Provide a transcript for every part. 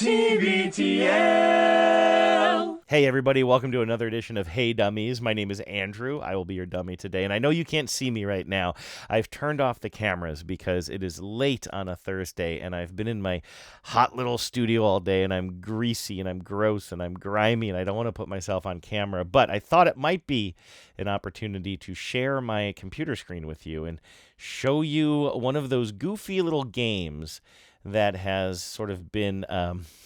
TBTL. Hey everybody, welcome to another edition of Hey Dummies. My name is Andrew. I will be your dummy today, and I know you can't see me right now. I've turned off the cameras because it is late on a Thursday, and I've been in my hot little studio all day, and I'm greasy, and I'm gross, and I'm grimy, and I don't want to put myself on camera, but I thought it might be an opportunity to share my computer screen with you and show you one of those goofy little games that has sort of been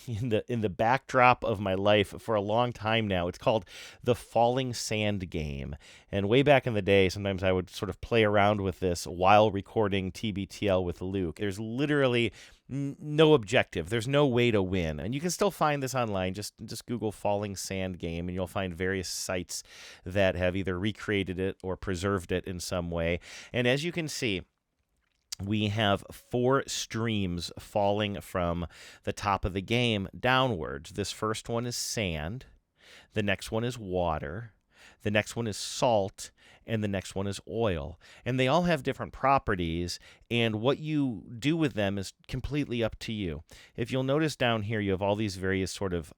in the backdrop of my life for a long time now. It's called the Falling Sand Game. And way back in the day, sometimes I would sort of play around with this while recording TBTL with Luke. There's literally no objective. There's no way to win. And you can still find this online. Just Google Falling Sand Game, and you'll find various sites that have either recreated it or preserved it in some way. And as you can see, we have 4 streams falling from the top of the game downwards. This first one is sand. The next one is water. The next one is salt. And the next one is oil. And they all have different properties, and what you do with them is completely up to you. If you'll notice down here, you have all these various sort of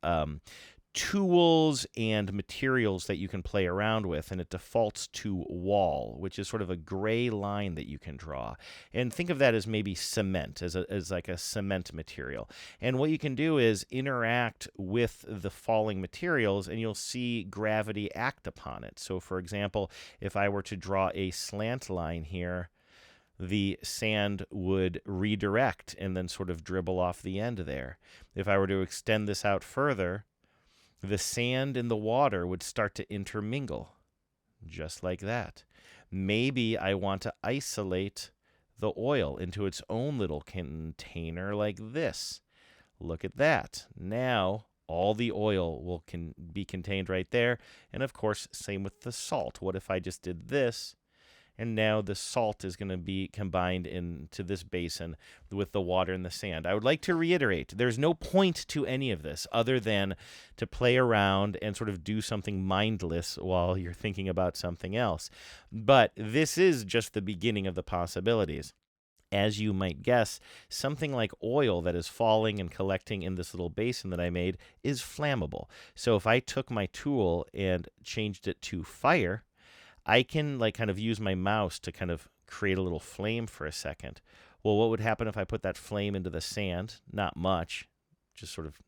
tools and materials that you can play around with, and it defaults to wall, which is sort of a gray line that you can draw. And think of that as maybe cement, as like a cement material. And what you can do is interact with the falling materials, and you'll see gravity act upon it. So for example, if I were to draw a slant line here, the sand would redirect and then sort of dribble off the end there. If I were to extend this out further, the sand and the water would start to intermingle, just like that. Maybe I want to isolate the oil into its own little container like this. Look at that. Now all the oil can be contained right there. And of course, same with the salt. What if I just did this? And now the salt is going to be combined into this basin with the water and the sand. I would like to reiterate, there's no point to any of this other than to play around and sort of do something mindless while you're thinking about something else. But this is just the beginning of the possibilities. As you might guess, something like oil that is falling and collecting in this little basin that I made is flammable. So if I took my tool and changed it to fire, I can kind of use my mouse to kind of create a little flame for a second. Well, what would happen if I put that flame into the sand? Not much. Just sort of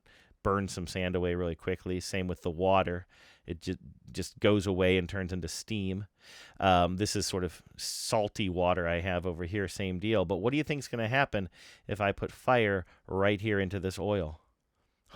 burn some sand away really quickly. Same with the water. It just goes away and turns into steam. This is sort of salty water I have over here. Same deal. But what do you think is going to happen if I put fire right here into this oil?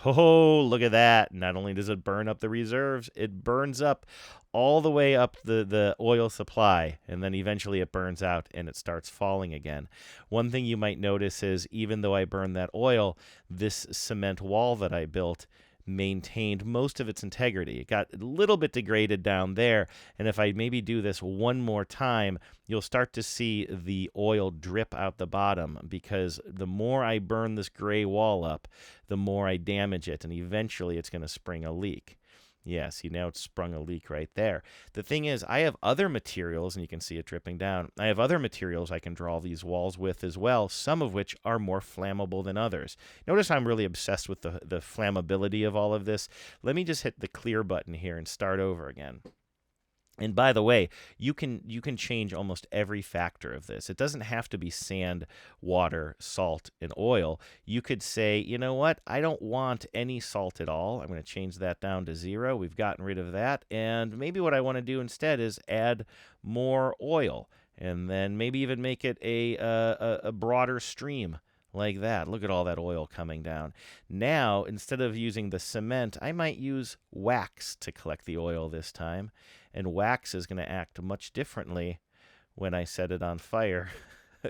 Oh, look at that. Not only does it burn up the reserves, it burns up all the way up the oil supply, and then eventually it burns out and it starts falling again. One thing you might notice is even though I burned that oil, this cement wall that I built maintained most of its integrity. It got a little bit degraded down there, and if I maybe do this one more time, you'll start to see the oil drip out the bottom, because the more I burn this gray wall up, the more I damage it, and eventually it's going to spring a leak. Yeah, see, now it's sprung a leak right there. The thing is, I have other materials, and you can see it dripping down. I have other materials I can draw these walls with as well, some of which are more flammable than others. Notice I'm really obsessed with the flammability of all of this. Let me just hit the clear button here and start over again. And by the way, you can change almost every factor of this. It doesn't have to be sand, water, salt, and oil. You could say, you know what? I don't want any salt at all. I'm going to change that down to 0. We've gotten rid of that. And maybe what I want to do instead is add more oil, and then maybe even make it a broader stream. Like that. Look at all that oil coming down. Now, instead of using the cement, I might use wax to collect the oil this time. And wax is going to act much differently when I set it on fire.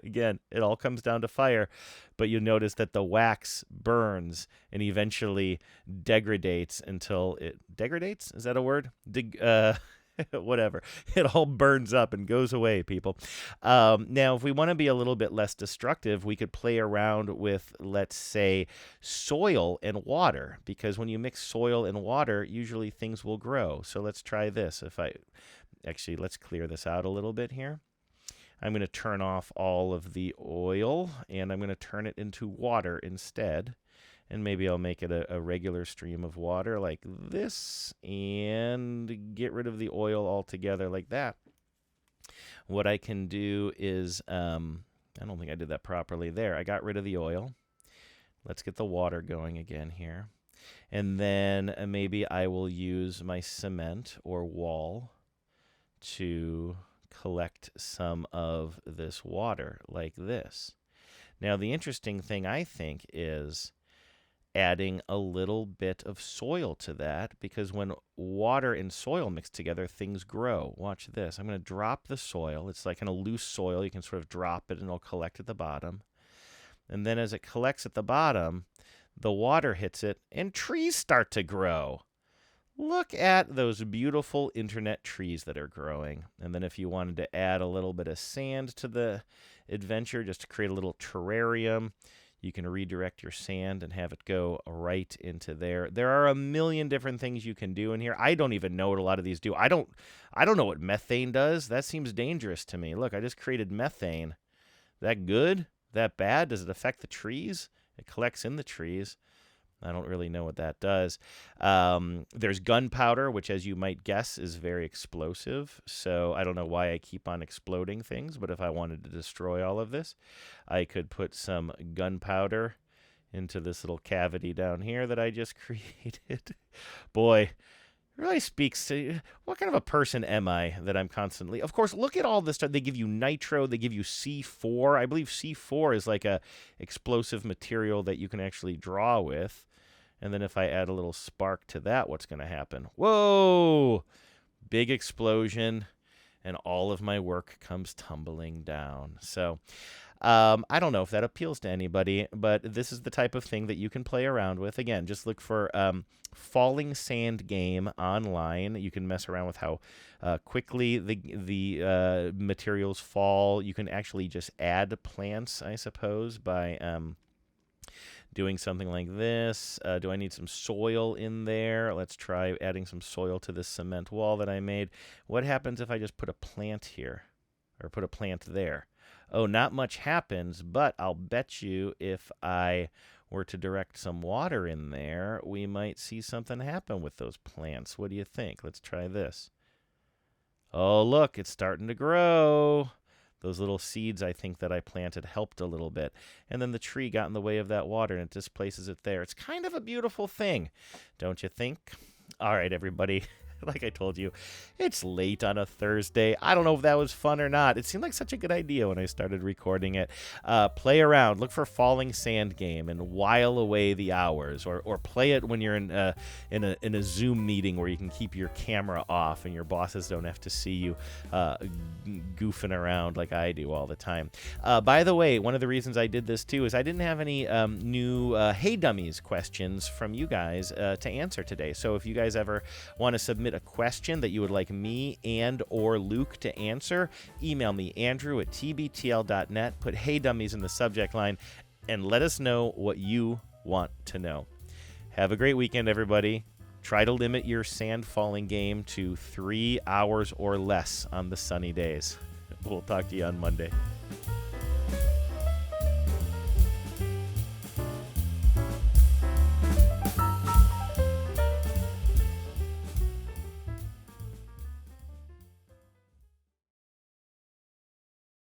Again, it all comes down to fire. But you'll notice that the wax burns and eventually degradates until it... Degradates? Is that a word? Whatever. It all burns up and goes away, people. Now, if we want to be a little bit less destructive, we could play around with, let's say, soil and water, because when you mix soil and water, usually things will grow. So let's try this. Actually, let's clear this out a little bit here. I'm going to turn off all of the oil, and I'm going to turn it into water instead. And maybe I'll make it a regular stream of water like this and get rid of the oil altogether like that. What I can do is, I don't think I did that properly there. I got rid of the oil. Let's get the water going again here. And then maybe I will use my cement or wall to collect some of this water like this. Now, the interesting thing, I think, is adding a little bit of soil to that, because when water and soil mix together, things grow. Watch this. I'm going to drop the soil. It's like in a loose soil. You can sort of drop it and it'll collect at the bottom. And then as it collects at the bottom, the water hits it and trees start to grow. Look at those beautiful internet trees that are growing. And then if you wanted to add a little bit of sand to the adventure, just to create a little terrarium, you can redirect your sand and have it go right into there. There are a million different things you can do in here. I don't even know what a lot of these do. I don't know what methane does. That seems dangerous to me. Look, I just created methane. That good? That bad? Does it affect the trees? It collects in the trees. I don't really know what that does. There's gunpowder, which, as you might guess, is very explosive. So I don't know why I keep on exploding things, but if I wanted to destroy all of this, I could put some gunpowder into this little cavity down here that I just created. Boy, it really speaks to what kind of a person am I that I'm constantly... Of course, look at all this stuff. They give you nitro. They give you C4. I believe C4 is like a explosive material that you can actually draw with. And then if I add a little spark to that, what's going to happen? Whoa! Big explosion, and all of my work comes tumbling down. So I don't know if that appeals to anybody, but this is the type of thing that you can play around with. Again, just look for Falling Sand Game online. You can mess around with how quickly the materials fall. You can actually just add plants, I suppose, by... doing something like this. Do I need some soil in there? Let's try adding some soil to this cement wall that I made. What happens if I just put a plant here or put a plant there? Oh, not much happens, but I'll bet you if I were to direct some water in there, we might see something happen with those plants. What do you think? Let's try this. Oh, look, it's starting to grow. Those little seeds, I think, that I planted helped a little bit. And then the tree got in the way of that water, and it displaces it there. It's kind of a beautiful thing, don't you think? All right, everybody. Like I told you, it's late on a Thursday. I don't know if that was fun or not. It seemed like such a good idea when I started recording it. Play around. Look for Falling Sand Game and while away the hours. Or play it when you're in a Zoom meeting where you can keep your camera off and your bosses don't have to see you goofing around like I do all the time. By the way, one of the reasons I did this too is I didn't have any new Hey Dummies questions from you guys to answer today. So if you guys ever want to submit a question that you would like me and or Luke to answer, email me, andrew@tbtl.net, put Hey Dummies in the subject line, and let us know what you want to know. Have a great weekend, everybody. Try to limit your sand falling game to 3 hours or less on the sunny days. We'll talk to you on Monday.